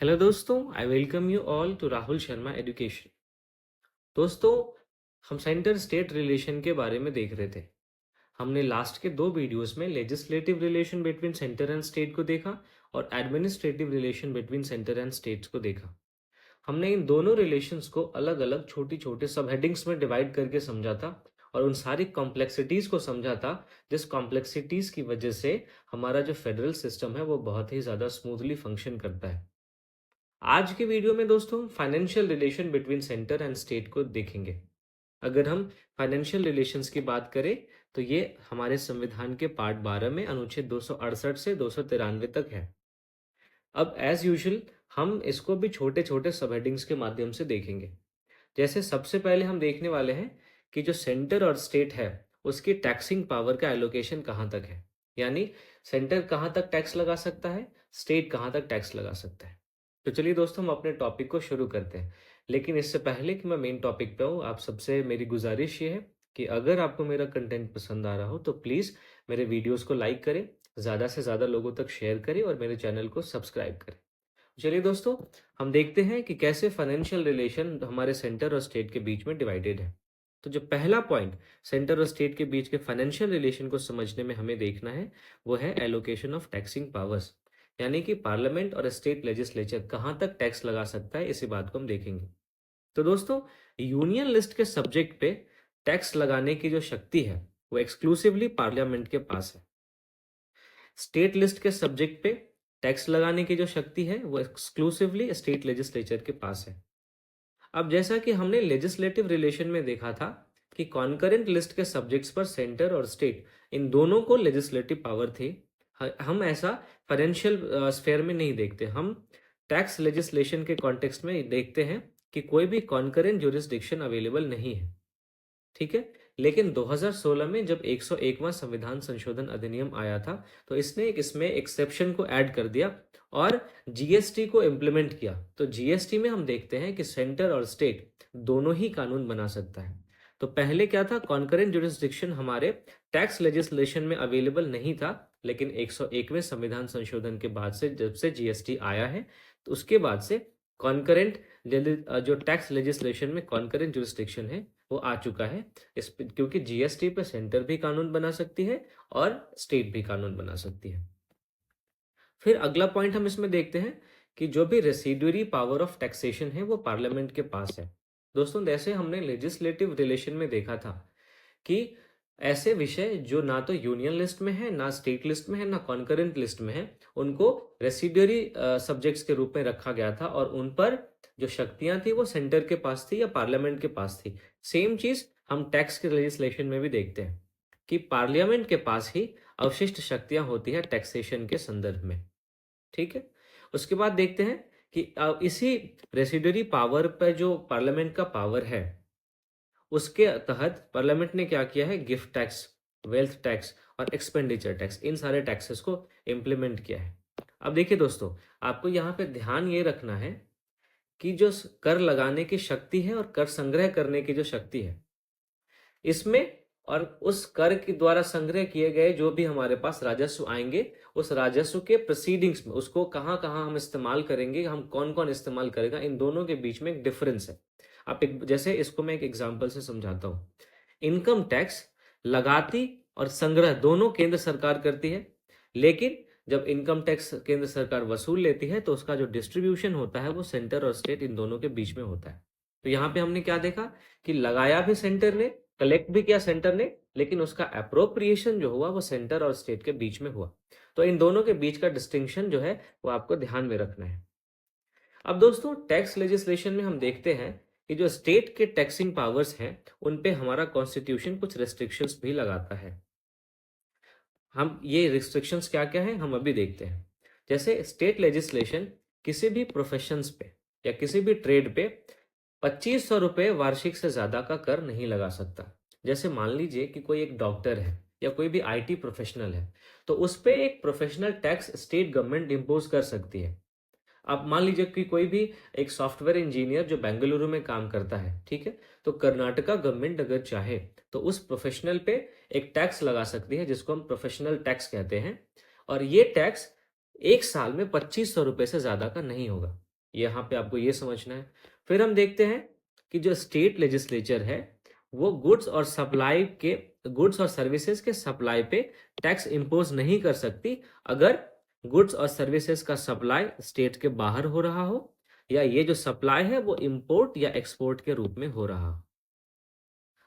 Hello दोस्तों, I welcome you all to Rahul Sharma education. दोस्तों, हम सेंटर स्टेट रिलेशन के बारे में देख रहे थे। हमने लास्ट के दो वीडियोस में legislative relation between centre and state को देखा और administrative relation between centre and states को देखा। हमने इन दोनों रिलेशंस को अलग अलग छोटी छोटे सब हेडिंग्स में डिवाइड करके समझा था और उन सारी कॉम्प्लेक्सिटीज को समझा था, जिस कॉम्प्लेक्सिटीज की वजह से हमारा जो फेडरल सिस्टम है वो बहुत ही ज़्यादा स्मूथली फंक्शन करता है। आज के वीडियो में दोस्तों financial relation between centre and state को देखेंगे। अगर हम फाइनेंशियल रिलेशंस की बात करें तो ये हमारे संविधान के पार्ट 12 में अनुच्छेद 268 से 293 तक है। अब एज यूजुअल हम इसको भी छोटे छोटे सब हेडिंग्स के माध्यम से देखेंगे। जैसे सबसे पहले हम देखने वाले हैं कि जो सेंटर और स्टेट है उसकी टैक्सिंग पावर का एलोकेशन कहाँ तक है, यानी सेंटर कहाँ तक टैक्स लगा सकता है, स्टेट कहाँ तक टैक्स लगा सकता है। तो चलिए दोस्तों, हम अपने टॉपिक को शुरू करते हैं। लेकिन इससे पहले कि मैं मेन टॉपिक पे आऊँ, आप सबसे मेरी गुजारिश ये है कि अगर आपको मेरा कंटेंट पसंद आ रहा हो तो प्लीज़ मेरे वीडियोस को लाइक करें, ज़्यादा से ज़्यादा लोगों तक शेयर करें और मेरे चैनल को सब्सक्राइब करें। चलिए दोस्तों, हम देखते हैं कि कैसे फाइनेंशियल रिलेशन हमारे सेंटर और स्टेट के बीच में डिवाइडेड है। तो जो पहला पॉइंट सेंटर और स्टेट के बीच के फाइनेंशियल रिलेशन को समझने में हमें देखना है वो है एलोकेशन ऑफ टैक्सिंग पावर्स, यानी कि पार्लियामेंट और स्टेट लेजिस्लेचर कहाँ तक टैक्स लगा सकता है, इसी बात को हम देखेंगे। तो दोस्तों, यूनियन लिस्ट के सब्जेक्ट पे टैक्स लगाने की जो शक्ति है वो एक्सक्लूसिवली पार्लियामेंट के पास है। स्टेट लिस्ट के सब्जेक्ट पे टैक्स लगाने की जो शक्ति है वो एक्सक्लूसिवली स्टेट लेजिस्लेचर के पास है। अब जैसा कि हमने लेजिस्लेटिव रिलेशन में देखा था कि कॉन्करेंट लिस्ट के सब्जेक्ट्स पर सेंटर और स्टेट इन दोनों को लेजिस्लेटिव पावर थी। हम ऐसा फाइनेंशियल स्फेयर में नहीं देखते, हम टैक्स लेजिस्लेशन के कॉन्टेक्स्ट में देखते हैं कि कोई भी कॉन्करेंट ज्यूरिसडिक्शन अवेलेबल नहीं है। ठीक है। लेकिन 2016 में जब 101वां संविधान संशोधन अधिनियम आया था तो इसने इसमें एक्सेप्शन को ऐड कर दिया और जीएसटी को इम्प्लीमेंट किया। तो जीएसटी में हम देखते हैं कि सेंटर और स्टेट दोनों ही कानून बना सकता है। तो पहले क्या था, कॉन्करेंट ज्यूरिसडिक्शन हमारे टैक्स लेजिस्लेशन में अवेलेबल नहीं था, लेकिन 101वें संविधान संशोधन के बाद से जब से जीएसटी आया है तो उसके बाद से कॉन्करेंट जो टैक्स लेजिस्लेशन में कॉन्करेंट ज्यूरिसडिक्शन है वो आ चुका है। क्योंकि जीएसटी पे सेंटर भी कानून बना सकती है और स्टेट भी कानून बना सकती है। फिर अगला पॉइंट हम इसमें देखते हैं कि जो भी रेसिडुअरी पावर ऑफ टैक्सेशन है वो पार्लियामेंट के पास है। दोस्तों, जैसे हमने लेजिस्लेटिव रिलेशन में देखा था कि ऐसे विषय जो ना तो यूनियन लिस्ट में है, ना स्टेट लिस्ट में है, ना कॉन्करेंट लिस्ट में है, उनको रेसिडुअरी सब्जेक्ट्स के रूप में रखा गया था और उन पर जो शक्तियां थी वो सेंटर के पास थी या पार्लियामेंट के पास थी। सेम चीज हम टैक्स के लेजिस्लेशन में भी देखते हैं कि पार्लियामेंट के पास ही अवशिष्ट शक्तियां होती है टैक्सेशन के संदर्भ में। ठीक है। उसके बाद देखते हैं कि इसी रेसिडुअरी पावर पर जो पार्लियामेंट का पावर है उसके तहत पार्लियामेंट ने क्या किया है, गिफ्ट टैक्स, वेल्थ टैक्स और एक्सपेंडिचर टैक्स, इन सारे टैक्सेस को इम्प्लीमेंट किया है। अब देखिए दोस्तों, आपको यहाँ पे ध्यान ये रखना है कि जो कर लगाने की शक्ति है और कर संग्रह करने की जो शक्ति है इसमें, और उस कर के द्वारा संग्रह किए गए जो भी हमारे पास राजस्व आएंगे उस राजस्व के प्रोसीडिंग्स में उसको कहाँ कहाँ हम इस्तेमाल करेंगे, हम कौन कौन इस्तेमाल करेगा, इन दोनों के बीच में एक डिफरेंस है। आप एक जैसे इसको मैं एक एग्जांपल से समझाता हूँ। इनकम टैक्स लगाती और संग्रह दोनों केंद्र सरकार करती है, लेकिन जब इनकम टैक्स केंद्र सरकार वसूल लेती है तो उसका जो डिस्ट्रीब्यूशन होता है वो सेंटर और स्टेट इन दोनों के बीच में होता है। तो यहाँ पे हमने क्या देखा कि लगाया भी सेंटर ने, कलेक्ट भी किया सेंटर ने, लेकिन उसका अप्रोप्रिएशन जो हुआ वो सेंटर और स्टेट के बीच में हुआ। तो इन दोनों के बीच का डिस्टिंक्शन जो है वो आपको ध्यान में रखना है। अब दोस्तों, टैक्स लेजिस्लेशन में हम देखते हैं कि जो स्टेट के टैक्सिंग पावर्स हैं उन पे हमारा कॉन्स्टिट्यूशन कुछ रेस्ट्रिक्शंस भी लगाता है। हम ये रिस्ट्रिक्शंस क्या क्या है हम अभी देखते हैं। जैसे स्टेट लेजिस्लेशन किसी भी प्रोफेशंस पे या किसी भी ट्रेड पे 2500 रुपये वार्षिक से ज्यादा का कर नहीं लगा सकता। जैसे मान लीजिए कि कोई एक डॉक्टर है या कोई भी आईटी प्रोफेशनल है, तो उस पे एक professional tax state government impose कर सकती है। आप मान लीजिए कि कोई भी एक सॉफ्टवेयर इंजीनियर जो बेंगलुरु में काम करता है, ठीक है, तो कर्नाटका गवर्नमेंट अगर चाहे तो उस प्रोफेशनल पे एक टैक्स लगा सकती है जिसको हम प्रोफेशनल टैक्स कहते हैं। और ये टैक्स एक साल में 2500 रुपए से ज्यादा का नहीं होगा। यहाँ पे आपको ये समझना है। फिर हम देखते हैं कि जो स्टेट लेजिस्लेचर है वो गुड्स और सर्विसेज के सप्लाई पे टैक्स इम्पोज नहीं कर सकती अगर गुड्स और सर्विसेज का सप्लाई स्टेट के बाहर हो रहा हो या ये जो सप्लाई है वो इंपोर्ट या एक्सपोर्ट के रूप में हो रहा हो।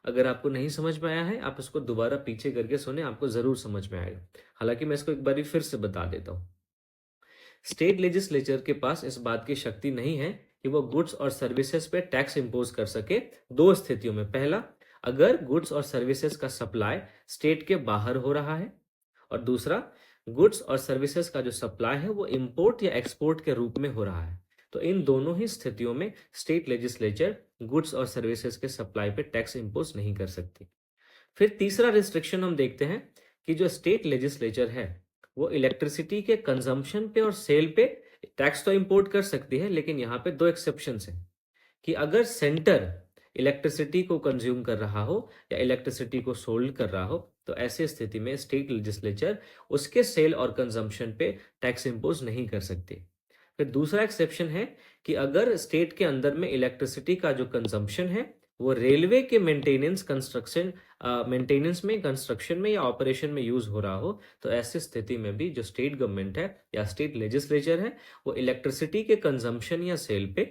अगर आपको नहीं समझ में आया है आप इसको दोबारा पीछे करके सुने, आपको जरूर समझ में आएगा। हालांकि मैं इसको एक बार फिर से बता देता हूँ। स्टेट लेजिस्लेचर के पास इस बात की शक्ति नहीं है कि वो गुड्स और सर्विसेज पे टैक्स इंपोज कर सके दो स्थितियों में। पहला, अगर गुड्स और सर्विसेज का सप्लाई स्टेट के बाहर हो रहा है, और दूसरा, गुड्स और सर्विसेज का जो सप्लाई है वो इंपोर्ट या एक्सपोर्ट के रूप में हो रहा है। तो इन दोनों ही स्थितियों में स्टेट लेजिस्लेचर गुड्स और सर्विसेज के सप्लाई पे टैक्स इंपोज नहीं कर सकती। फिर तीसरा रिस्ट्रिक्शन हम देखते हैं कि जो स्टेट लेजिस्लेचर है वो इलेक्ट्रिसिटी के कंजम्पशन पे और सेल पे टैक्स तो इंपोर्ट कर सकती है, लेकिन यहाँ पे दो एक्सेप्शंस हैं कि अगर सेंटर इलेक्ट्रिसिटी को कंज्यूम कर रहा हो या इलेक्ट्रिसिटी को सोल्ड कर रहा हो तो ऐसी स्थिति में स्टेट लेजिस्लेचर उसके सेल और कंजम्पशन पे टैक्स इंपोज नहीं कर सकती। फिर दूसरा एक्सेप्शन है कि अगर स्टेट के अंदर में इलेक्ट्रिसिटी का जो कंजम्पशन है वो रेलवे के मेंटेनेंस में, कंस्ट्रक्शन में या ऑपरेशन में यूज हो रहा हो, तो ऐसी स्थिति में भी जो स्टेट गवर्नमेंट है या स्टेट लेजिस्लेचर है वो इलेक्ट्रिसिटी के कंजम्पशन या सेल पे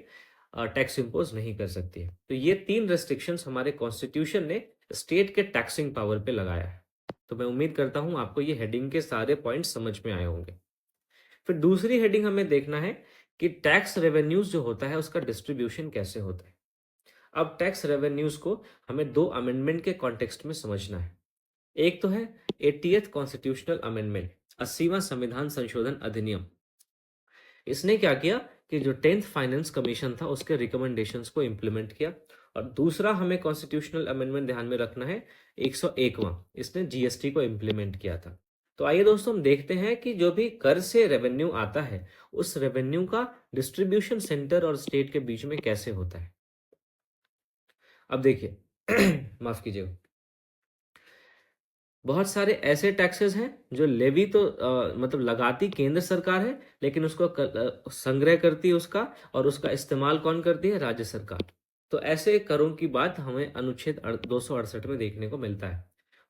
टैक्स इंपोज नहीं कर सकती है। तो ये तीन रेस्ट्रिक्शंस हमारे कॉन्स्टिट्यूशन ने स्टेट के टैक्सिंग पावर पे लगाया है। तो मैं उम्मीद करता हूं आपको ये हेडिंग के सारे पॉइंट्स समझ में आए होंगे। फिर दूसरी हेडिंग हमें देखना है कि टैक्स रेवेन्यूज जो होता है उसका डिस्ट्रीब्यूशन कैसे होता है। अब टैक्स रेवेन्यूज को हमें दो अमेंडमेंट के कॉन्टेक्स्ट में समझना है। एक तो है 80th कॉन्स्टिट्यूशनल अमेंडमेंट, 80वां संविधान संशोधन अधिनियम। इसने क्या किया कि जो 10th फाइनेंस कमीशन था उसके रिकमेंडेशंस को इंप्लीमेंट किया। और दूसरा हमें कॉन्स्टिट्यूशनल अमेंडमेंट ध्यान में रखना है 101वां, इसने जीएसटी को इंप्लीमेंट किया था। तो आइए दोस्तों हम देखते हैं कि जो भी कर से रेवेन्यू आता है उस रेवेन्यू का डिस्ट्रीब्यूशन सेंटर और स्टेट के बीच में कैसे होता है। अब देखिए माफ कीजिएगा, बहुत सारे ऐसे टैक्सेस हैं जो लेवी तो मतलब लगाती केंद्र सरकार है, लेकिन उसको संग्रह करती है उसका, और उसका इस्तेमाल कौन करती है? राज्य सरकार। तो ऐसे करों की बात हमें अनुच्छेद 268 में देखने को मिलता है।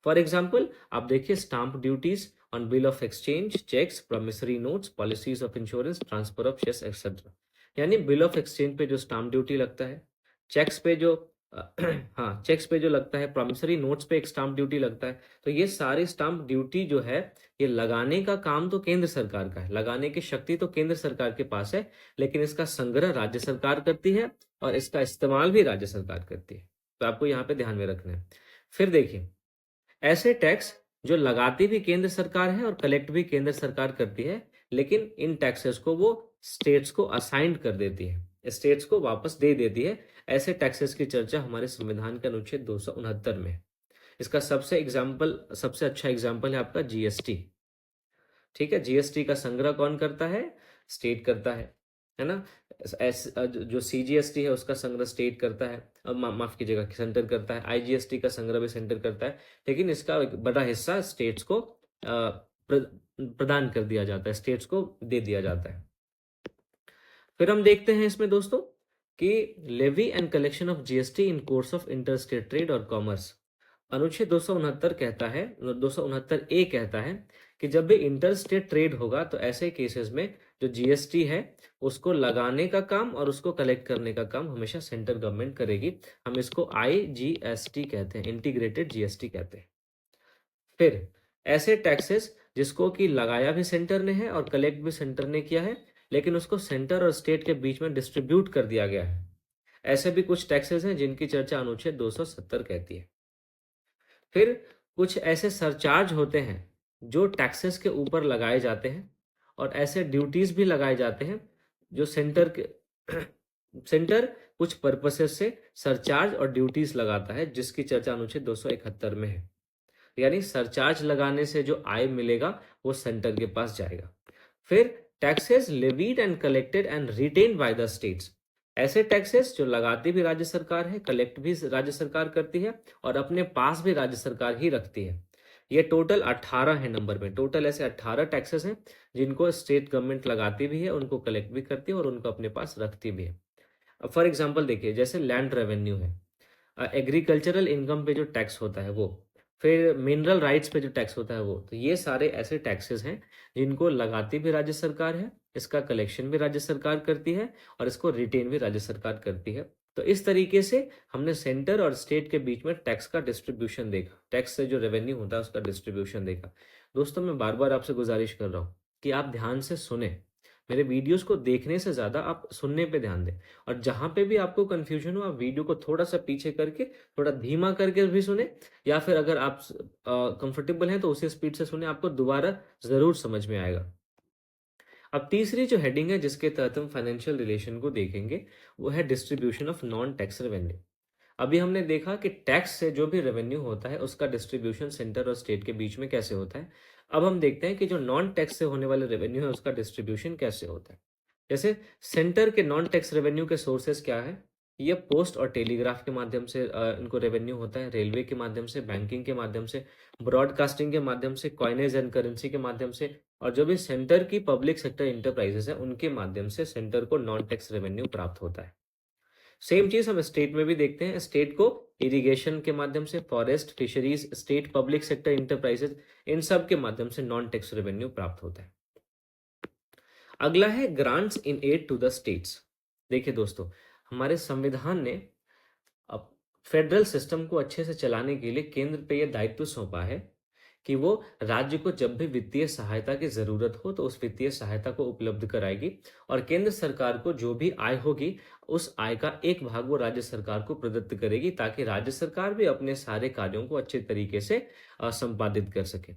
फॉर एग्जाम्पल आप देखिए, stamp duties on bill of exchange, cheques, promissory notes, policies of insurance, transfer of shares etcetera. यानी बिल ऑफ एक्सचेंज पे जो स्टाम्प ड्यूटी लगता है, चेक्स पे जो हाँ, चेक्स पे जो लगता है, प्रॉमिसरी नोट्स पे एक स्टाम्प ड्यूटी लगता है। तो ये सारे स्टाम्प ड्यूटी जो है ये लगाने का काम तो केंद्र सरकार का है, लगाने की शक्ति तो केंद्र सरकार के पास है, लेकिन इसका संग्रह राज्य सरकार करती है और इसका इस्तेमाल भी राज्य सरकार करती है। तो आपको यहाँ पे ध्यान में रखना है। फिर देखिए, ऐसे टैक्स जो लगाती भी केंद्र सरकार है और कलेक्ट भी केंद्र सरकार करती है, लेकिन इन टैक्सेस को वो स्टेट्स को असाइन कर देती है, स्टेट्स को वापस दे देती है। ऐसे टैक्सेस की चर्चा हमारे संविधान के अनुच्छेद 269 में है। इसका सबसे अच्छा एग्जाम्पल है आपका जीएसटी। ठीक है, जीएसटी का संग्रह कौन करता है? स्टेट करता है ना। जो सीजीएसटी है उसका संग्रह स्टेट करता है, माफ कीजिएगा, सेंटर करता है। आईजीएसटी का संग्रह भी सेंटर करता है, लेकिन इसका एक बड़ा हिस्सा स्टेट्स को प्रदान कर दिया जाता है, स्टेट्स को दे दिया जाता है। फिर हम देखते हैं इसमें दोस्तों कि levy and collection of GST in course of inter state trade और कॉमर्स। अनुच्छेद 269 कहता है, 269 ए कहता है कि जब भी इंटर स्टेट ट्रेड होगा तो ऐसे केसेस में जो जीएसटी है उसको लगाने का काम और उसको कलेक्ट करने का काम हमेशा सेंट्रल गवर्नमेंट करेगी। हम इसको आईजीएसटी कहते हैं, इंटीग्रेटेड जीएसटी कहते हैं। फिर ऐसे टैक्सेस जिसको कि लगाया भी सेंटर ने है और कलेक्ट भी सेंटर ने किया है, लेकिन उसको सेंटर और स्टेट के बीच में डिस्ट्रीब्यूट कर दिया गया है, ऐसे भी कुछ टैक्सेस हैं जिनकी चर्चा अनुच्छेद 270 कहती है। फिर कुछ ऐसे सरचार्ज होते हैं जो टैक्सेस के ऊपर लगाए जाते हैं, और ऐसे ड्यूटीज भी लगाए जाते हैं जो सेंटर कुछ पर्पसेस से सरचार्ज और ड्यूटीज लगाता है, जिसकी चर्चा अनुच्छेद 271 में है। यानी सरचार्ज लगाने से जो आय मिलेगा वो सेंटर के पास जाएगा। फिर taxes levied and collected and retained by the states. ऐसे टैक्सेस जो लगाती भी राज्य सरकार है, कलेक्ट भी राज्य सरकार करती है और अपने पास भी राज्य सरकार ही रखती है। ये टोटल 18 है नंबर में। टोटल ऐसे 18 टैक्सेस हैं जिनको स्टेट गवर्नमेंट लगाती भी है, उनको कलेक्ट भी करती है और उनको अपने पास रखती भी है। अब फॉर एग्जांपल देखिए, जैसे लैंड रेवेन्यू है, एग्रीकल्चरल इनकम पे जो टैक्स होता है वो, फिर मिनरल राइट्स पे जो टैक्स होता है वो, तो ये सारे ऐसे टैक्सेस हैं जिनको लगाती भी राज्य सरकार है, इसका कलेक्शन भी राज्य सरकार करती है और इसको रिटेन भी राज्य सरकार करती है। तो इस तरीके से हमने सेंटर और स्टेट के बीच में टैक्स का डिस्ट्रीब्यूशन देखा, टैक्स से जो रेवेन्यू होता है उसका डिस्ट्रीब्यूशन देखा। दोस्तों, मैं बार बार आपसे गुजारिश कर रहा हूँ कि आप ध्यान से सुने, मेरे वीडियोस को देखने से ज़्यादा आप सुनने पे ध्यान दें। और जहाँ पे भी आपको कन्फ्यूजन हो, आप वीडियो को थोड़ा सा पीछे करके, थोड़ा धीमा करके भी सुने, या फिर अगर आप कंफर्टेबल हैं तो उसी स्पीड से सुने, आपको दोबारा ज़रूर समझ में आएगा। अब तीसरी जो हेडिंग है जिसके तहत हम फाइनेंशियल रिलेशन को देखेंगे, वो है distribution of non tax revenue. अभी हमने देखा कि टैक्स से जो भी रेवेन्यू होता है उसका डिस्ट्रीब्यूशन सेंटर और स्टेट के बीच में कैसे होता है। अब हम देखते हैं कि जो नॉन टैक्स से होने वाले रेवेन्यू है उसका डिस्ट्रीब्यूशन कैसे होता है। जैसे सेंटर के नॉन टैक्स रेवेन्यू के सोर्सेस क्या है? ये पोस्ट और टेलीग्राफ के माध्यम से इनको रेवेन्यू होता है, रेलवे के माध्यम से, बैंकिंग के माध्यम से, ब्रॉडकास्टिंग के माध्यम से, कॉइनेज एंड करेंसी के माध्यम से, और जो भी सेंटर की पब्लिक सेक्टर इंटरप्राइजेस है उनके माध्यम से सेंटर को नॉन टैक्स रेवेन्यू प्राप्त होता है। सेम चीज हम स्टेट में भी देखते हैं। स्टेट को इरिगेशन के माध्यम से, forest, fisheries, state public sector enterprises, इन सब के माध्यम से नॉन टैक्स रेवेन्यू प्राप्त होता है। अगला है grants in aid to the states. देखिए दोस्तों, हमारे संविधान ने अब फेडरल सिस्टम को अच्छे से चलाने के लिए केंद्र पे यह दायित्व सौंपा है कि वो राज्य को जब भी वित्तीय सहायता की जरूरत हो तो उस वित्तीय सहायता को उपलब्ध कराएगी, और केंद्र सरकार को जो भी आय होगी उस आय का एक भाग वो राज्य सरकार को प्रदत्त करेगी, ताकि राज्य सरकार भी अपने सारे कार्यों को अच्छे तरीके से संपादित कर सके।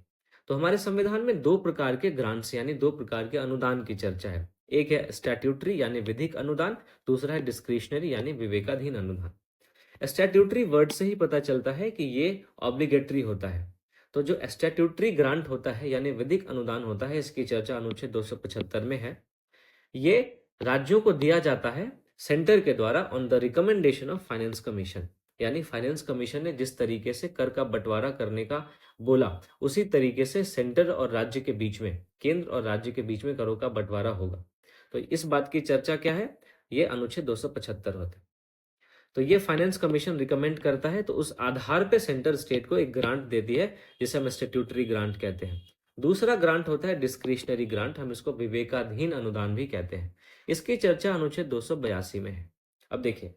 तो हमारे संविधान में दो प्रकार के ग्रांट्स यानी दो प्रकार के अनुदान की चर्चा है। एक है स्टैट्यूटरी यानी विधिक अनुदान, दूसरा है डिस्क्रिशनरी यानी विवेकाधीन अनुदान। स्टैट्यूटरी वर्ड से ही पता चलता है कि ये ऑब्लिगेटरी होता है। तो जो स्टैट्यूटरी ग्रांट होता है यानी विधिक अनुदान होता है, इसकी चर्चा अनुच्छेद 275 में है। ये राज्यों को दिया जाता है सेंटर के द्वारा on the recommendation of finance commission, यानी फाइनेंस कमीशन ने जिस तरीके से कर का बंटवारा करने का बोला, उसी तरीके से सेंटर और राज्य के बीच में, केंद्र और राज्य के बीच में करों का बंटवारा होगा। तो इस बात की चर्चा क्या है? ये अनुच्छेद 275 होता है। तो ये फाइनेंस कमीशन रिकमेंड करता है, तो उस आधार पे सेंटर स्टेट को एक ग्रांट देती है जिसे हम स्टेट्यूटरी ग्रांट कहते हैं। दूसरा ग्रांट होता है डिस्क्रिशनरी ग्रांट, हम इसको विवेकाधीन अनुदान भी कहते हैं। इसकी चर्चा अनुच्छेद 282 में है। अब देखिए,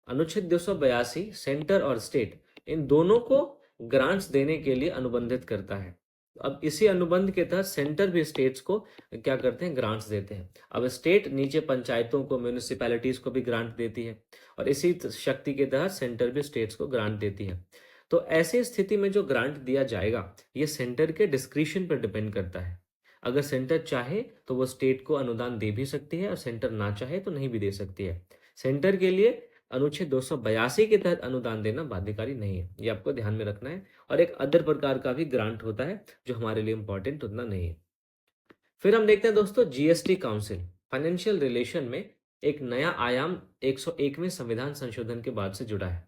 अनुच्छेद 282 सेंटर और स्टेट इन दोनों को ग्रांट्स देने के लिए अनुबंधित करता है। अब इसी अनुबंध के तहत सेंटर भी स्टेट्स को क्या करते हैं? ग्रांट्स देते हैं। अब स्टेट नीचे पंचायतों को, म्यूनिसिपैलिटीज को भी ग्रांट देती है, और इसी शक्ति के तहत सेंटर भी स्टेट्स को ग्रांट देती है। तो ऐसी स्थिति में जो ग्रांट दिया जाएगा ये सेंटर के डिस्क्रिशन पर डिपेंड करता है। अगर सेंटर चाहे तो वो स्टेट को अनुदान दे भी सकती है, और सेंटर ना चाहे तो नहीं भी दे सकती है। सेंटर के लिए अनुच्छेद 282 के तहत अनुदान देना बाध्यकारी नहीं है, ये आपको ध्यान में रखना है। और एक अदर प्रकार का भी ग्रांट होता है जो हमारे लिए इंपॉर्टेंट उतना नहीं है। फिर हम देखते हैं दोस्तों जीएसटी काउंसिल। फाइनेंशियल रिलेशन में एक नया आयाम 101वें संविधान संशोधन के बाद से जुड़ा है,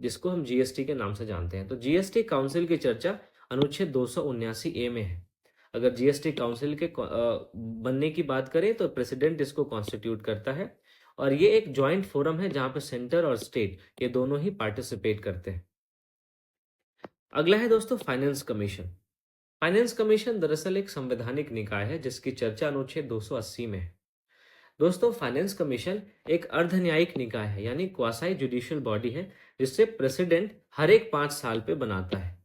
जिसको हम जीएसटी के नाम से जानते हैं। तो जीएसटी काउंसिल की चर्चा अनुच्छेद 279 ए में है। अगर जीएसटी काउंसिल के बनने की बात करें तो प्रेसिडेंट इसको कॉन्स्टिट्यूट करता है, और ये एक जॉइंट फोरम है जहां पर सेंटर और स्टेट ये दोनों ही पार्टिसिपेट करते हैं। अगला है दोस्तों फाइनेंस कमीशन। फाइनेंस कमीशन दरअसल एक संवैधानिक निकाय है जिसकी चर्चा अनुच्छेद 280 में है। दोस्तों, फाइनेंस कमीशन एक अर्ध न्यायिक निकाय है यानी क्वासाई जुडिशियल बॉडी है, जिससे प्रेसिडेंट हर एक 5 साल पे बनाता है।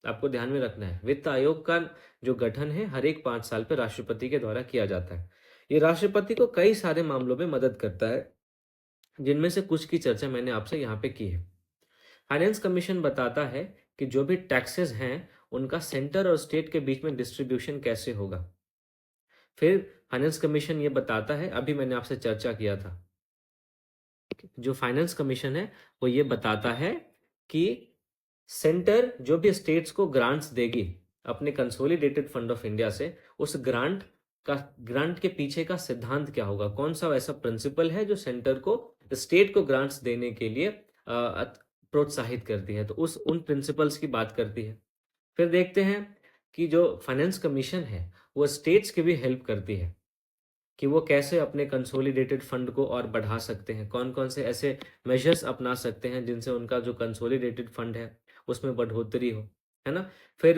आपको ध्यान में रखना है, वित्त आयोग का जो गठन है हर एक 5 साल पे राष्ट्रपति के द्वारा किया जाता है। ये राष्ट्रपति को कई सारे मामलों में मदद करता है, जिनमें से कुछ की चर्चा मैंने आपसे यहाँ पे की है। फाइनेंस कमीशन बताता है कि जो भी टैक्सेस हैं उनका सेंटर और स्टेट के बीच में डिस्ट्रीब्यूशन कैसे होगा। फिर फाइनेंस कमीशन ये बताता है, अभी मैंने आपसे चर्चा किया था, जो फाइनेंस कमीशन है वो ये बताता है कि सेंटर जो भी स्टेट्स को ग्रांट्स देगी अपने कंसोलिडेटेड फंड ऑफ इंडिया से, उस ग्रांट के पीछे का सिद्धांत क्या होगा, कौन सा ऐसा प्रिंसिपल है जो सेंटर को, स्टेट को ग्रांट्स देने के लिए प्रोत्साहित करती है। तो उन प्रिंसिपल्स की बात करती है। फिर देखते हैं कि जो फाइनेंस कमीशन है वो स्टेट्स की भी हेल्प करती है कि वो कैसे अपने कंसोलिडेटेड फंड को और बढ़ा सकते हैं, कौन-कौन से ऐसे मेजर्स अपना सकते हैं जिनसे उनका जो कंसोलिडेटेड फंड है उसमें बढ़ोतरी हो, है ना? फिर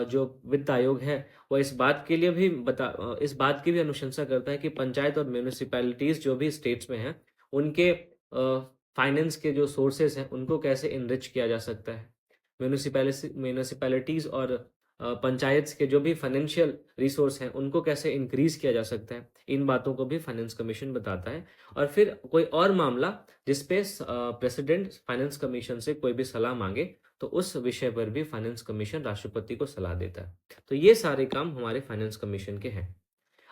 जो वित्त आयोग है वो इस बात की भी अनुशंसा करता है कि पंचायत और म्युनिसिपैलिटीज़ जो भी स्टेट्स में हैं, उनके फाइनेंस के जो सोर्सेज़ हैं उनको कैसे एनरिच किया जा सकता है। म्युनिसिपैलिटीज़ और पंचायत के जो भी फाइनेंशियल रिसोर्स हैं उनको कैसे इंक्रीज किया जा सकता है, इन बातों को भी फाइनेंस कमीशन बताता है। और फिर कोई और मामला जिसपे प्रेसिडेंट फाइनेंस कमीशन से कोई भी सलाह मांगे तो उस विषय पर भी फाइनेंस कमीशन राष्ट्रपति को सलाह देता है। तो ये सारे काम हमारे फाइनेंस कमीशन के हैं।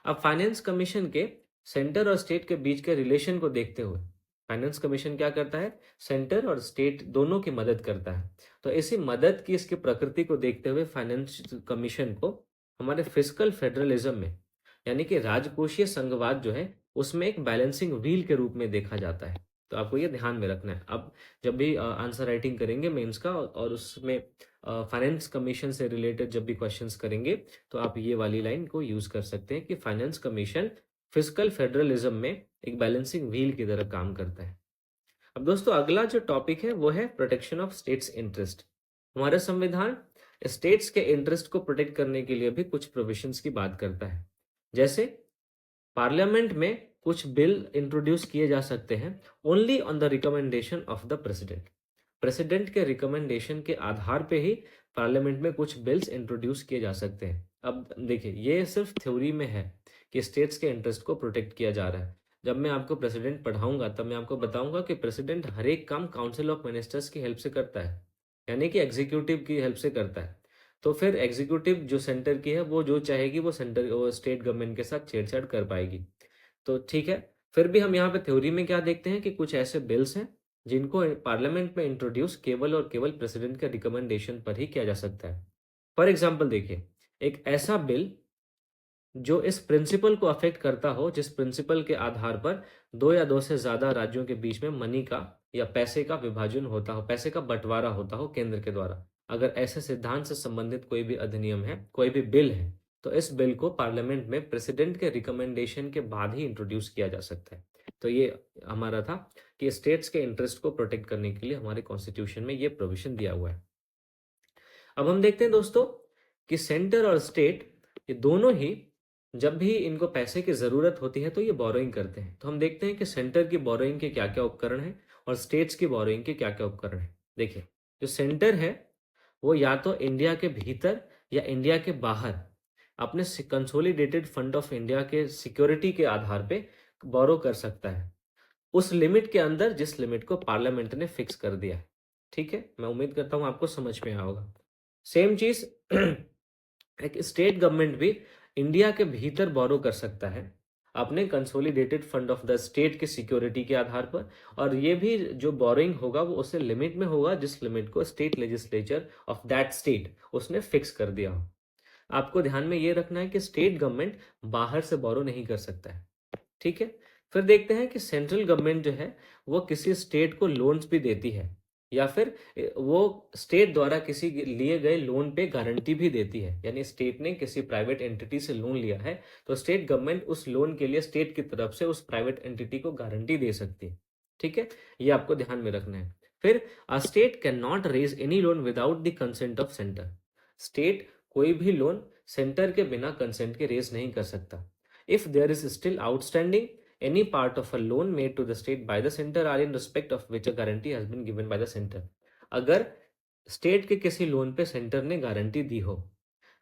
अब फाइनेंस कमीशन के सेंटर और स्टेट के बीच के रिलेशन को देखते हुए फाइनेंस कमीशन क्या करता है, सेंटर और स्टेट दोनों की मदद करता है। तो इसी मदद की इसकी प्रकृति को देखते हुए फाइनेंस कमीशन को हमारे फिस्कल फेडरलिज्म में यानी कि राजकोषीय संघवाद जो है उसमें एक बैलेंसिंग व्हील के रूप में देखा जाता है। तो आपको ये ध्यान में रखना है। अब जब भी आंसर राइटिंग करेंगे मेंस का और उसमें फाइनेंस कमीशन से रिलेटेड जब भी क्वेश्चंस करेंगे तो आप ये वाली लाइन को यूज कर सकते हैं कि फाइनेंस कमीशन फिस्कल फेडरलिज्म में एक बैलेंसिंग व्हील की तरह काम करता है। अब दोस्तों अगला जो टॉपिक है वो है प्रोटेक्शन ऑफ स्टेट्स इंटरेस्ट। हमारा संविधान स्टेट्स के इंटरेस्ट को प्रोटेक्ट करने के लिए भी कुछ प्रोविजंस की बात करता है। जैसे पार्लियामेंट में कुछ बिल इंट्रोड्यूस किए जा सकते हैं only on the recommendation of the president. President के रिकमेंडेशन के आधार पे ही पार्लियामेंट में कुछ बिल्स इंट्रोड्यूस किए जा सकते हैं। अब देखिए ये सिर्फ थ्योरी में है कि स्टेट्स के इंटरेस्ट को प्रोटेक्ट किया जा रहा है। जब मैं आपको प्रेसिडेंट पढ़ाऊंगा तब मैं आपको बताऊंगा कि प्रेसिडेंट हर एक काम काउंसिल ऑफ मिनिस्टर्स की हेल्प से करता है, यानी कि एग्जीक्यूटिव की हेल्प से करता है। तो फिर एग्जीक्यूटिव जो सेंटर की है वो जो चाहेगी वो स्टेट गवर्नमेंट के साथ छेड़छाड़ कर पाएगी। तो ठीक है, फिर भी हम यहाँ पे थ्योरी में क्या देखते हैं कि कुछ ऐसे बिल्स हैं जिनको पार्लियामेंट में इंट्रोड्यूस केवल और केवल प्रेसिडेंट के रिकमेंडेशन पर ही किया जा सकता है। फॉर एग्जाम्पल देखिए, एक ऐसा बिल जो इस प्रिंसिपल को अफेक्ट करता हो जिस प्रिंसिपल के आधार पर दो या दो से ज्यादा राज्यों के बीच में मनी का या पैसे का विभाजन होता हो, पैसे का बंटवारा होता हो केंद्र के द्वारा। अगर ऐसे सिद्धांत से संबंधित कोई भी अधिनियम है, कोई भी बिल है, तो इस बिल को पार्लियामेंट में प्रेसिडेंट के रिकमेंडेशन के बाद ही इंट्रोड्यूस किया जा सकता है। तो ये हमारा था कि स्टेट्स के इंटरेस्ट को प्रोटेक्ट करने के लिए हमारे कॉन्स्टिट्यूशन में ये प्रोविजन दिया हुआ है। अब हम देखते हैं दोस्तों कि सेंटर और स्टेट ये दोनों ही जब भी इनको पैसे की जरूरत होती है तो ये बोरोइंग करते हैं। तो हम देखते हैं कि सेंटर की बोरोइंग के क्या क्या उपकरण हैं और स्टेट्स की बोरोइंग के क्या क्या उपकरण हैं। देखिए, जो सेंटर है वो या तो इंडिया के भीतर या इंडिया के बाहर अपने कंसोलिडेटेड फंड ऑफ इंडिया के सिक्योरिटी के आधार पे बोरो कर सकता है, उस लिमिट के अंदर जिस लिमिट को पार्लियामेंट ने फिक्स कर दिया है। ठीक है, मैं उम्मीद करता हूं आपको समझ में आया होगा। सेम चीज एक स्टेट गवर्नमेंट भी इंडिया के भीतर बोरो कर सकता है अपने consolidated fund of the state के सिक्योरिटी के आधार पर। और ये भी जो बोरोइंग होगा वो उसे लिमिट में होगा जिस लिमिट को state legislature of that state उसने फिक्स कर दिया हो। आपको ध्यान में ये रखना है कि स्टेट गवर्नमेंट बाहर से बोरो नहीं कर सकता है। ठीक है, फिर देखते हैं कि सेंट्रल गवर्नमेंट जो है वो किसी स्टेट को लोन्स भी देती है या फिर वो स्टेट द्वारा किसी लिए गए लोन पे गारंटी भी देती है। यानी स्टेट ने किसी प्राइवेट एंटिटी से लोन लिया है तो स्टेट गवर्नमेंट उस लोन के लिए स्टेट की तरफ से उस प्राइवेट एंटिटी को गारंटी दे सकती है। ठीक है, ये आपको ध्यान में रखना है। फिर a state can not raise any loan without the consent of centre. State कोई भी लोन सेंटर के बिना कंसेंट के रेज नहीं कर सकता। If there is still outstanding any part of a loan made to the state by the center or in respect of which a guarantee has been given by the center। अगर state के किसी loan पे centre ने guarantee दी हो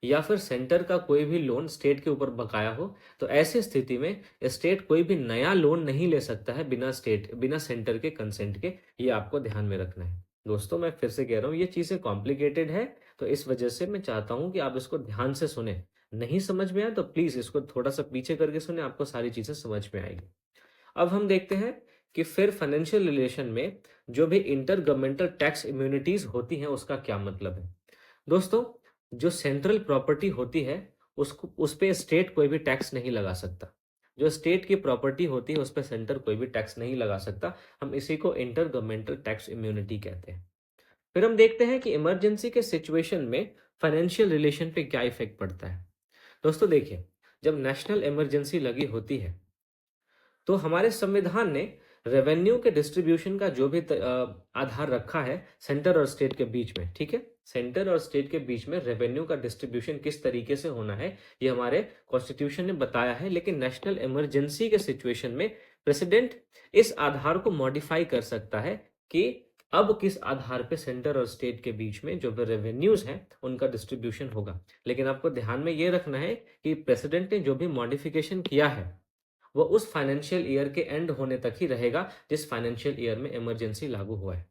या फिर centre का कोई भी लोन स्टेट के ऊपर बकाया हो तो ऐसी स्थिति में स्टेट कोई भी नया लोन नहीं ले सकता है बिना सेंटर के कंसेंट के। ये आपको ध्यान में रखना है। दोस्तों मैं फिर से कह रहा हूँ ये चीजें कॉम्प्लिकेटेड है, तो इस वजह से मैं चाहता हूँ कि आप इसको ध्यान से सुने। नहीं समझ में आया तो प्लीज इसको थोड़ा सा पीछे करके सुने, आपको सारी चीजें समझ में आएगी। अब हम देखते हैं कि फिर फाइनेंशियल रिलेशन में जो भी इंटर गवर्नमेंटल टैक्स इम्यूनिटीज होती हैं उसका क्या मतलब है। दोस्तों, जो सेंट्रल प्रॉपर्टी होती है उसको उस पे स्टेट कोई भी टैक्स नहीं लगा सकता। जो स्टेट की प्रॉपर्टी होती है उस पे सेंटर कोई भी टैक्स नहीं लगा सकता। हम इसी को इंटर गवर्नमेंटल टैक्स इम्यूनिटी कहते हैं। फिर हम देखते हैं कि इमरजेंसी के सिचुएशन में फाइनेंशियल रिलेशन पे क्या इफेक्ट पड़ता है। दोस्तों देखिए, जब नेशनल इमरजेंसी लगी होती है तो हमारे संविधान ने रेवेन्यू के डिस्ट्रीब्यूशन का जो भी आधार रखा है सेंटर और स्टेट के बीच में, ठीक है। सेंटर और स्टेट के बीच में रेवेन्यू का डिस्ट्रीब्यूशन किस तरीके से होना है ये हमारे कॉन्स्टिट्यूशन ने बताया है, लेकिन नेशनल इमरजेंसी के सिचुएशन में प्रेसिडेंट इस आधार को मॉडिफाई कर सकता है कि अब किस आधार पे सेंटर और स्टेट के बीच में जो भी रेवेन्यूज हैं उनका डिस्ट्रीब्यूशन होगा। लेकिन आपको ध्यान में ये रखना है कि प्रेसिडेंट ने जो भी मॉडिफिकेशन किया है वो उस फाइनेंशियल ईयर के एंड होने तक ही रहेगा जिस फाइनेंशियल ईयर में इमरजेंसी लागू हुआ है।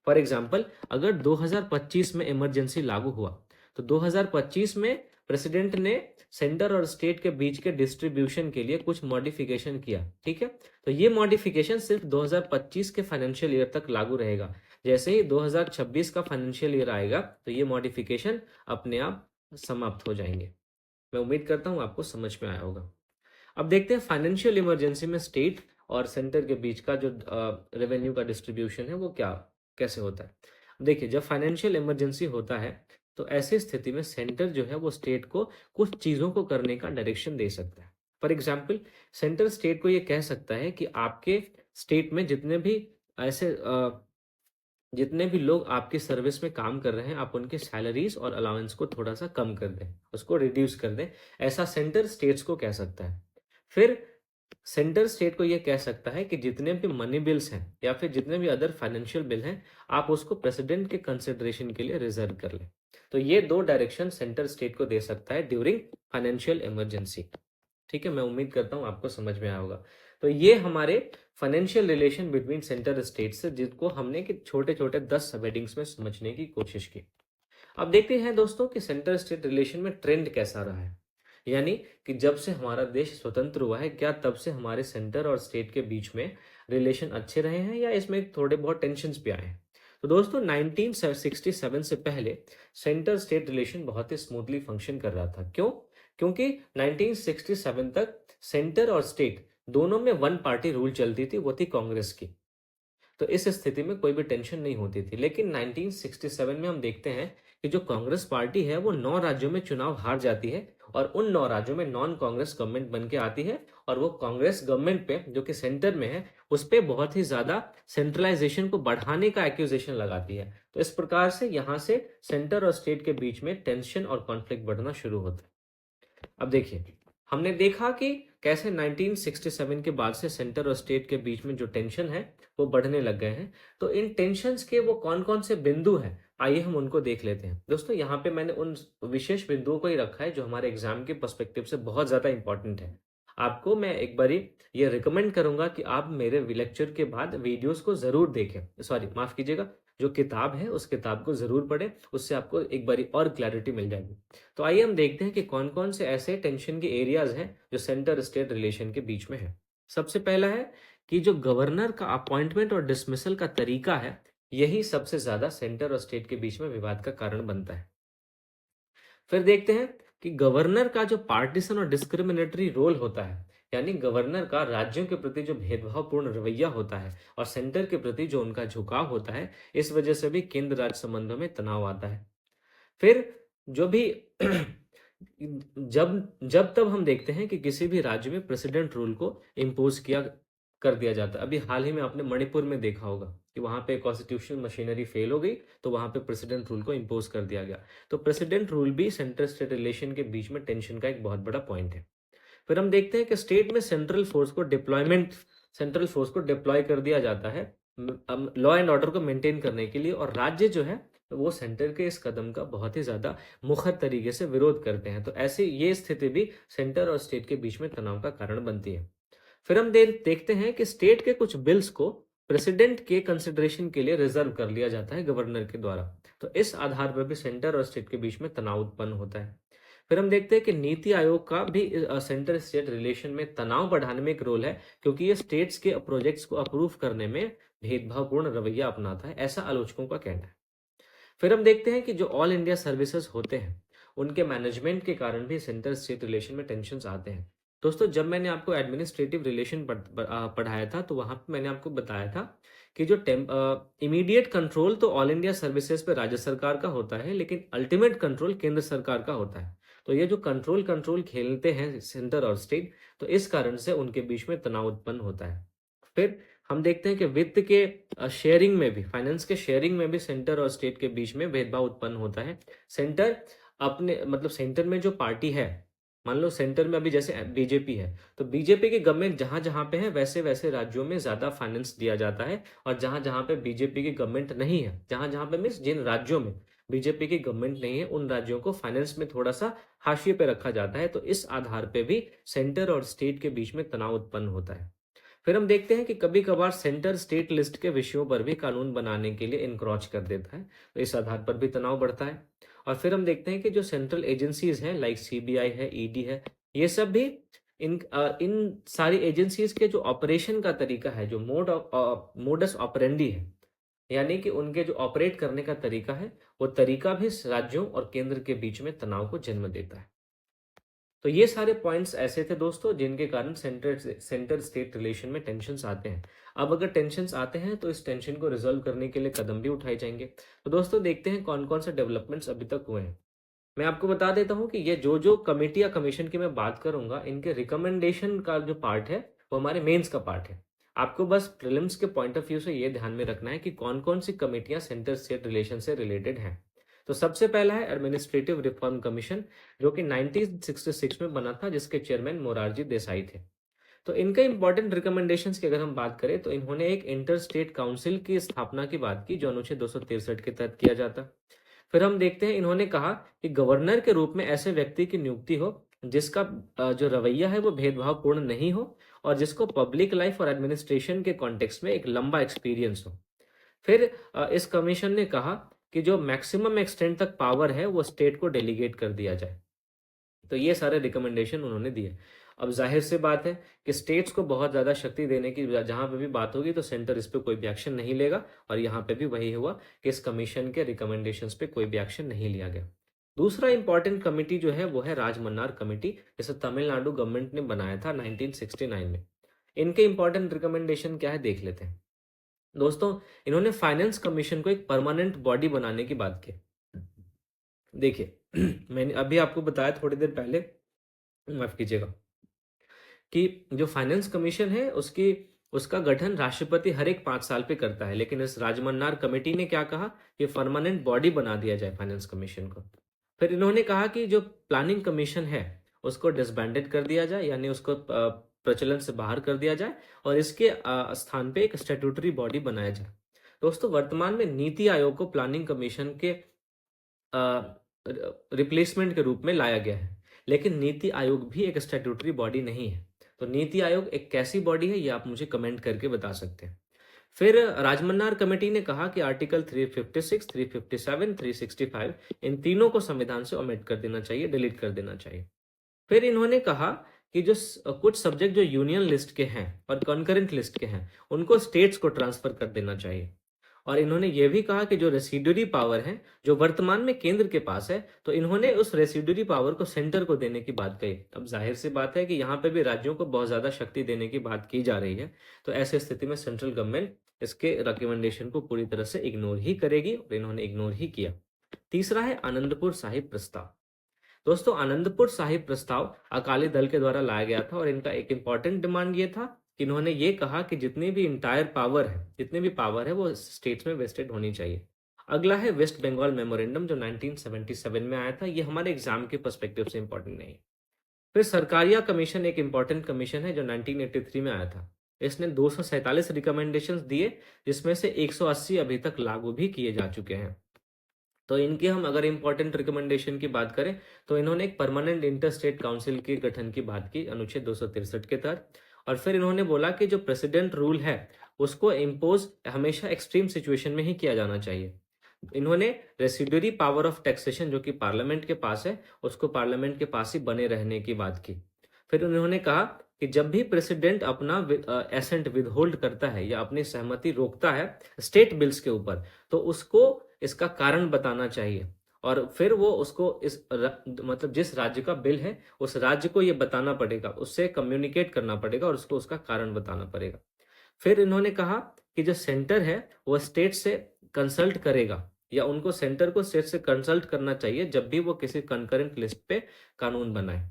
फॉर एग्जाम्पल, अगर 2025 में इमरजेंसी लागू हुआ तो 2025 में प्रेसिडेंट ने सेंटर और स्टेट के बीच के डिस्ट्रीब्यूशन के लिए कुछ मॉडिफिकेशन किया, ठीक है। तो ये मॉडिफिकेशन सिर्फ 2025 के फाइनेंशियल ईयर तक लागू रहेगा। जैसे ही 2026 का फाइनेंशियल ईयर आएगा तो ये मॉडिफिकेशन अपने आप समाप्त हो जाएंगे। मैं उम्मीद करता हूँ आपको समझ में आया होगा। अब देखते हैं फाइनेंशियल इमरजेंसी में स्टेट और सेंटर के बीच का जो रेवेन्यू का डिस्ट्रीब्यूशन है वो क्या कैसे होता है। देखिए, जब फाइनेंशियल इमरजेंसी होता है तो ऐसी स्थिति में सेंटर जो है वो स्टेट को कुछ चीज़ों को करने का डायरेक्शन दे सकता है। फॉर एग्जाम्पल, सेंटर स्टेट को ये कह सकता है कि आपके स्टेट में ऐसे जितने भी लोग आपकी सर्विस में काम कर रहे हैं आप उनके सैलरीज और अलाउंस को थोड़ा सा कम कर दें, उसको रिड्यूस कर दें। ऐसा सेंटर स्टेट्स को कह सकता है। फिर सेंटर स्टेट को यह कह सकता है कि जितने भी मनी बिल्स हैं या फिर जितने भी अदर फाइनेंशियल बिल हैं आप उसको प्रेसिडेंट के कंसिडरेशन के लिए रिजर्व कर लें। तो ये दो डायरेक्शन सेंटर स्टेट को दे सकता है ड्यूरिंग फाइनेंशियल इमरजेंसी। ठीक है, मैं उम्मीद करता हूं आपको समझ में आया होगा। तो ये हमारे financial relation between centre state से जिसको हमने कि छोटे छोटे 10 सब हेडिंग्स में समझने की कोशिश की। अब देखते हैं दोस्तों कि सेंटर स्टेट रिलेशन में ट्रेंड कैसा रहा है। यानी कि जब से हमारा देश स्वतंत्र हुआ है क्या तब से हमारे सेंटर और स्टेट के बीच में रिलेशन अच्छे रहे हैं या इसमें थोड़े बहुत टेंशन्स भी आए हैं। तो दोस्तों 1967 से पहले सेंटर स्टेट रिलेशन बहुत ही स्मूथली फंक्शन कर रहा था। क्यों? क्योंकि 1967 तक सेंटर और स्टेट दोनों में वन पार्टी रूल चलती थी, वो थी कांग्रेस की। तो इस स्थिति में कोई भी टेंशन नहीं होती थी। लेकिन 1967 में हम देखते हैं कि जो कांग्रेस पार्टी है वो 9 राज्यों में चुनाव हार जाती है और उन 9 राज्यों में नॉन कांग्रेस गवर्नमेंट बन के आती है और वो कांग्रेस गवर्नमेंट पे जो कि सेंटर में है उस पे बहुत ही ज्यादा सेंट्रलाइजेशन को बढ़ाने का एक्यूजेशन लगाती है। तो इस प्रकार से यहाँ से सेंटर और स्टेट के बीच में टेंशन और कॉन्फ्लिक्ट बढ़ना शुरू होता है। अब देखिए, हमने देखा कि कैसे 1967 के बाद से सेंटर और स्टेट के बीच में जो टेंशन है वो बढ़ने लग गए हैं। तो इन टेंशन्स के वो कौन कौन से बिंदु हैं, आइए हम उनको देख लेते हैं। दोस्तों यहाँ पे मैंने उन विशेष बिंदुओं को ही रखा है जो हमारे एग्जाम के पर्सपेक्टिव से बहुत ज्यादा इंपॉर्टेंट है। आपको मैं एक बारी ये रिकमेंड करूंगा कि आप मेरे लेक्चर के बाद वीडियोस को जरूर देखें, सॉरी माफ कीजिएगा, जो किताब है उस किताब को जरूर पढ़ें, उससे आपको एक बारी और क्लैरिटी मिल जाएगी। तो आइए हम देखते हैं कि कौन कौन से ऐसे टेंशन के एरियाज हैं जो सेंटर स्टेट रिलेशन के बीच में है। सबसे पहला है कि जो गवर्नर का अपॉइंटमेंट और डिसमिसल का तरीका है यही सबसे ज्यादा सेंटर और स्टेट के बीच में विवाद का कारण बनता है। फिर देखते हैं कि गवर्नर का जो पार्टीशन और डिस्क्रिमिनेटरी रोल होता है, यानी गवर्नर का राज्यों के प्रति जो भेदभावपूर्ण रवैया होता है और सेंटर के प्रति जो उनका झुकाव होता है, इस वजह से भी केंद्र राज्य संबंधों में तनाव आता है। फिर जो भी जब जब तब हम देखते हैं कि किसी भी राज्य में प्रेसिडेंट रूल को इम्पोज किया कर दिया जाता है। अभी हाल ही में आपने मणिपुर में देखा होगा कि वहां पे कॉन्स्टिट्यूशनल मशीनरी फेल हो गई तो वहां पे प्रेसिडेंट रूल को इम्पोज कर दिया गया। तो प्रेसिडेंट रूल भी सेंटर स्टेट रिलेशन के बीच में टेंशन का एक बहुत बड़ा पॉइंट है। फिर हम देखते हैं कि स्टेट में सेंट्रल फोर्स को डिप्लॉय कर दिया जाता है लॉ एंड ऑर्डर को मेंटेन करने के लिए, और राज्य जो है वो सेंटर के इस कदम का बहुत ही ज्यादा मुखर तरीके से विरोध करते हैं। तो ऐसे ये स्थिति भी सेंटर और स्टेट के बीच में तनाव का कारण बनती है। फिर हम देखते हैं कि स्टेट के कुछ बिल्स को प्रेसिडेंट के कंसिडरेशन के लिए रिजर्व कर लिया जाता है गवर्नर के द्वारा। तो इस आधार पर भी सेंटर और स्टेट के बीच में तनाव उत्पन्न होता है। फिर हम देखते हैं कि नीति आयोग का भी सेंटर स्टेट रिलेशन में तनाव बढ़ाने में एक रोल है, क्योंकि ये स्टेट्स के प्रोजेक्ट्स को अप्रूव करने में भेदभावपूर्ण रवैया अपनाता है, ऐसा आलोचकों का कहना है। फिर हम देखते हैं कि जो ऑल इंडिया सर्विसेज होते हैं उनके मैनेजमेंट के कारण भी सेंटर स्टेट रिलेशन में टेंशन आते हैं। दोस्तों जब मैंने आपको एडमिनिस्ट्रेटिव रिलेशन पढ़ाया था तो वहां पे मैंने आपको बताया था कि जो इमीडिएट कंट्रोल तो ऑल इंडिया सर्विसेज पे राज्य सरकार का होता है, लेकिन अल्टीमेट कंट्रोल केंद्र सरकार का होता है। तो ये जो कंट्रोल कंट्रोल खेलते हैं सेंटर और स्टेट, तो इस कारण से उनके बीच में तनाव उत्पन्न होता है। फिर हम देखते हैं कि वित्त के शेयरिंग में भी, फाइनेंस के शेयरिंग में भी सेंटर और स्टेट के बीच में भेदभाव उत्पन्न होता है। सेंटर अपने मतलब सेंटर में जो पार्टी है, मान लो सेंटर में अभी जैसे बीजेपी है, तो बीजेपी की गवर्नमेंट जहां जहां पे है वैसे वैसे राज्यों में ज्यादा फाइनेंस दिया जाता है, और जहां जहां पे बीजेपी की गवर्नमेंट नहीं है, जहां जहां पे मीन्स जिन राज्यों में बीजेपी की गवर्नमेंट नहीं है, उन राज्यों को फाइनेंस में थोड़ा सा हाशिए पे रखा जाता है। तो इस आधार पे भी सेंटर और स्टेट के बीच में तनाव उत्पन्न होता है। फिर हम देखते हैं कि कभी कभार सेंटर स्टेट लिस्ट के विषयों पर भी कानून बनाने के लिए इंक्रोच कर देता है, तो इस आधार पर भी तनाव बढ़ता है। और फिर हम देखते हैं कि जो सेंट्रल एजेंसीज हैं लाइक सीबीआई है, ईडी है, ये सब भी इन सारी एजेंसीज के जो ऑपरेशन का तरीका है, जो मोडस ऑपरेंडी है, यानी कि उनके जो ऑपरेट करने का तरीका है, वो तरीका भी राज्यों और केंद्र के बीच में तनाव को जन्म देता है। तो ये सारे पॉइंट्स ऐसे थे दोस्तों जिनके कारण सेंटर स्टेट रिलेशन में टेंशन्स आते हैं। अब अगर टेंशन्स आते हैं तो इस टेंशन को रिजॉल्व करने के लिए कदम भी उठाए जाएंगे। तो दोस्तों देखते हैं कौन कौन से डेवलपमेंट्स अभी तक हुए हैं। मैं आपको बता देता हूं कि ये जो जो कमेटी या कमीशन की मैं बात करूंगा, इनके रिकमेंडेशन का जो पार्ट है वो हमारे मेंस का पार्ट है। आपको बस प्रीलिम्स के पॉइंट ऑफ व्यू से ये ध्यान में रखना है कि कौन कौन सी कमेटियां सेंटर स्टेट रिलेशन से रिलेटेड हैं। तो सबसे पहला है एडमिनिस्ट्रेटिव रिफॉर्म कमीशन, जो कि 1966 में बना था, जिसके चेयरमैन मोरारजी देसाई थे। तो इनके इंपॉर्टेंट रिकमेंडेशंस की अगर हम बात करें तो इन्होंने एक इंटर स्टेट काउंसिल की स्थापना की बात की, जो अनुच्छेद 263 के तहत किया जाता। फिर हम देखते हैं इन्होंने कहा कि गवर्नर के रूप में ऐसे व्यक्ति की नियुक्ति हो जिसका जो रवैया है वो भेदभावपूर्ण नहीं हो, और जिसको पब्लिक लाइफ और एडमिनिस्ट्रेशन के कॉन्टेक्स्ट में एक लंबा एक्सपीरियंस हो। फिर इस कमीशन ने कहा कि जो मैक्सिमम एक्सटेंट तक पावर है वो स्टेट को डेलीगेट कर दिया जाए। तो ये सारे रिकमेंडेशन उन्होंने दिए। अब जाहिर सी बात है कि स्टेट्स को बहुत ज़्यादा शक्ति देने की जहाँ पे भी बात होगी तो सेंटर इस पे कोई भी एक्शन नहीं लेगा, और यहाँ पे भी वही हुआ कि इस कमीशन के रिकमेंडेशंस पे कोई भी एक्शन नहीं लिया गया। दूसरा इंपॉर्टेंट कमेटी जो है वो है राजमन्नार कमेटी, जिसे तमिलनाडु गवर्नमेंट ने बनाया था 1969 में। इनके इंपॉर्टेंट रिकमेंडेशन क्या है देख लेते हैं। दोस्तों, इन्होंने फाइनेंस कमीशन को एक परमानेंट बॉडी बनाने की बात की। देखिए मैंने अभी आपको बताया थोड़ी देर पहले, माफ कीजिएगा, कि जो फाइनेंस कमीशन है उसकी उसका गठन राष्ट्रपति हर एक 5 साल पे करता है, लेकिन इस राजमन्नार कमेटी ने क्या कहा कि परमानेंट बॉडी बना दिया जाए फाइनेंस कमीशन को। फिर इन्होंने कहा कि जो प्लानिंग कमीशन है उसको डिसबैंडेड कर दिया जाए, यानी उसको प्रचलन से बाहर कर दिया जाए, और इसके स्थान पे एक स्टैट्यूटरी बॉडी बनाया जाए। दोस्तों, वर्तमान में नीति आयोग को प्लानिंग कमीशन के रिप्लेसमेंट के रूप में लाया गया है, लेकिन नीति आयोग भी एक स्टैट्यूटरी बॉडी नहीं है। तो नीति आयोग एक कैसी बॉडी है ये आप मुझे कमेंट करके बता सकते हैं। फिर राजमन्नार कमेटी ने कहा कि आर्टिकल 356, 357, 365 इन तीनों को संविधान से ओमिट कर देना चाहिए, डिलीट कर देना चाहिए। फिर इन्होंने कहा कि जो कुछ सब्जेक्ट जो यूनियन लिस्ट के हैं और कॉन्करेंट लिस्ट के हैं उनको स्टेट्स को ट्रांसफर कर देना चाहिए। और इन्होंने ये भी कहा कि जो रेसिड्यूरी पावर है जो वर्तमान में केंद्र के पास है, तो इन्होंने उस रेसिड्यूरी पावर को सेंटर को देने की बात कही। अब जाहिर सी बात है कि यहाँ पे भी राज्यों को बहुत ज्यादा शक्ति देने की बात की जा रही है, तो ऐसे स्थिति में सेंट्रल गवर्नमेंट इसके रिकमेंडेशन को पूरी तरह से इग्नोर ही करेगी, और इन्होंने इग्नोर ही किया। तीसरा है आनंदपुर साहिब प्रस्ताव। दोस्तों, आनंदपुर साहिब प्रस्ताव अकाली दल के द्वारा लाया गया था, और इनका एक इंपॉर्टेंट डिमांड ये था कि इन्होंने ये कहा कि जितनी भी इंटायर पावर है, जितनी भी पावर है वो स्टेट्स में वेस्टेड होनी चाहिए। अगला है वेस्ट बंगाल मेमोरेंडम, जो 1977 में आया था। ये हमारे एग्जाम के पर्सपेक्टिव से इंपॉर्टेंट नहीं है। फिर सरकारिया कमीशन एक इंपॉर्टेंट कमीशन है जो 1983 में आया था। इसने 247 रिकमेंडेशंस दिए, जिसमें से 180 अभी तक लागू भी किए जा चुके हैं। तो इनके हम अगर इंपॉर्टेंट रिकमेंडेशन की बात करें तो इन्होंने एक परमानेंट इंटर स्टेट काउंसिल के गठन की बात की अनुच्छेद 263 के तहत। और फिर इन्होंने बोला कि जो प्रेसिडेंट रूल है उसको इम्पोज हमेशा एक्सट्रीम सिचुएशन में ही किया जाना चाहिए। इन्होंने रेसिड्यूरी पावर ऑफ टैक्सेशन जो कि पार्लियामेंट के पास है उसको पार्लियामेंट के पास ही बने रहने की बात की। फिर उन्होंने कहा कि जब भी प्रेसिडेंट अपना एसेंट विदहोल्ड करता है या अपनी सहमति रोकता है स्टेट बिल्स के ऊपर, तो उसको इसका कारण बताना चाहिए, और फिर वो उसको मतलब जिस राज्य का बिल है उस राज्य को ये बताना पड़ेगा, उससे कम्युनिकेट करना पड़ेगा और उसको उसका कारण बताना पड़ेगा। फिर इन्होंने कहा कि जो सेंटर है वो स्टेट से कंसल्ट करेगा या उनको सेंटर को स्टेट से कंसल्ट करना चाहिए जब भी वो किसी कंकरेंट लिस्ट पे कानून बनाए।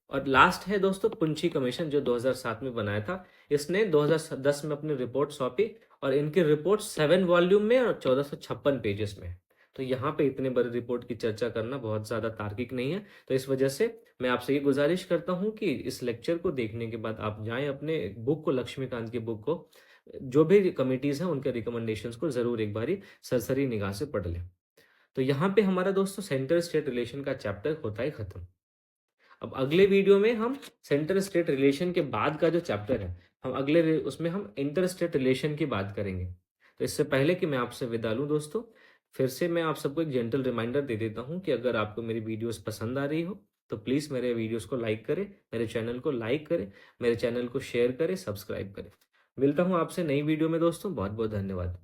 और लास्ट है दोस्तों पुंछी कमीशन जो 2007 में बनाया था। इसने 2010 में अपनी रिपोर्ट सौंपी और इनकी रिपोर्ट 7 वॉल्यूम में और 1456 पेजेस में है। तो यहाँ पे इतने बड़ी रिपोर्ट की चर्चा करना बहुत ज़्यादा तार्किक नहीं है। तो इस वजह से मैं आपसे ये गुजारिश करता हूँ कि इस लेक्चर को देखने के बाद आप जाएं अपने बुक को, लक्ष्मीकांत की बुक को, जो भी कमिटीज़ हैं उनके रिकमेंडेशंस को ज़रूर एक बारी सरसरी निगाह से पढ़ लें। तो यहाँ पे हमारा दोस्तों सेंटर स्टेट रिलेशन का चैप्टर होता है खत्म। अब अगले वीडियो में हम सेंटर स्टेट रिलेशन के बाद का जो चैप्टर है, उसमें हम इंटर स्टेट रिलेशन की बात करेंगे। तो इससे पहले कि मैं आपसे विदा लूं दोस्तों, फिर से मैं आप सबको एक जेंटल रिमाइंडर दे देता हूं कि अगर आपको मेरी वीडियोस पसंद आ रही हो तो प्लीज़ मेरे वीडियोस को लाइक करें, मेरे चैनल को लाइक करें, मेरे चैनल को शेयर करें, सब्सक्राइब करें। मिलता हूं आपसे नई वीडियो में दोस्तों। बहुत बहुत धन्यवाद।